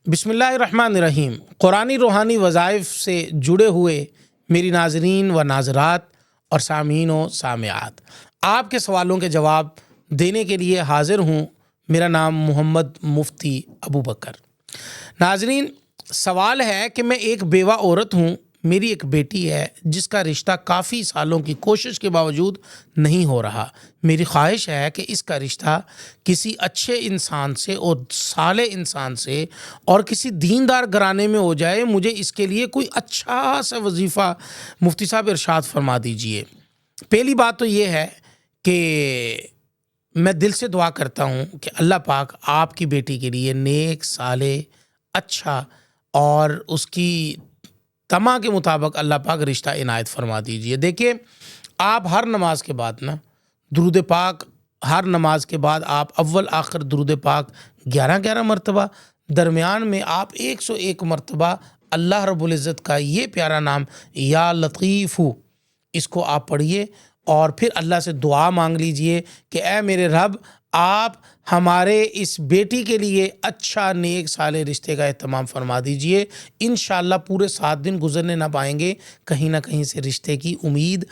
بسم اللہ الرحمن الرحیم۔ قرآنی روحانی وظائف سے جڑے ہوئے میری ناظرین و ناظرات اور سامعین و سامعات، آپ کے سوالوں کے جواب دینے کے لیے حاضر ہوں۔ میرا نام محمد مفتی ابو بکر۔ ناظرین، سوال ہے کہ میں ایک بیوہ عورت ہوں، میری ایک بیٹی ہے جس کا رشتہ کافی سالوں کی کوشش کے باوجود نہیں ہو رہا۔ میری خواہش ہے کہ اس کا رشتہ کسی اچھے انسان سے اور صالح انسان سے اور کسی دیندار گھرانے میں ہو جائے۔ مجھے اس کے لیے کوئی اچھا سا وظیفہ مفتی صاحب ارشاد فرما دیجئے۔ پہلی بات تو یہ ہے کہ میں دل سے دعا کرتا ہوں کہ اللہ پاک آپ کی بیٹی کے لیے نیک، صالح، اچھا اور اس کی تما کے مطابق اللہ پاک رشتہ عنایت فرما دیجئے۔ دیکھیں، آپ ہر نماز کے بعد درود پاک، ہر نماز کے بعد آپ اول آخر درود پاک 11 مرتبہ، درمیان میں آپ 101 مرتبہ اللہ رب العزت کا یہ پیارا نام یا لطیف، اس کو آپ پڑھیے اور پھر اللہ سے دعا مانگ لیجئے کہ اے میرے رب، آپ ہمارے اس بیٹی کے لیے اچھا نیک صالح رشتے کا اہتمام فرما دیجئے۔ انشاءاللہ پورے 7 دن گزرنے نہ پائیں گے، کہیں نہ کہیں سے رشتے کی امید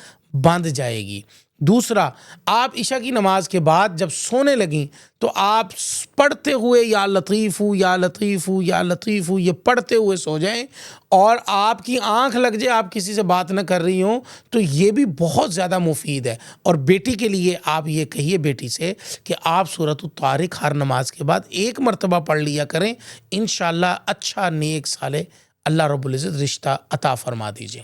بندھ جائے گی۔ دوسرا، آپ عشاء کی نماز کے بعد جب سونے لگیں تو آپ پڑھتے ہوئے یا لطیف یا لطیف یا لطیف یہ پڑھتے ہوئے سو جائیں، اور آپ کی آنکھ لگ جائے، آپ کسی سے بات نہ کر رہی ہوں تو یہ بھی بہت زیادہ مفید ہے۔ اور بیٹی کے لیے آپ یہ کہیے بیٹی سے کہ آپ سورۃ الطارق ہر نماز کے بعد 1 مرتبہ پڑھ لیا کریں، انشاءاللہ اچھا نیک صالح اللہ رب العزت رشتہ عطا فرما دیجئے۔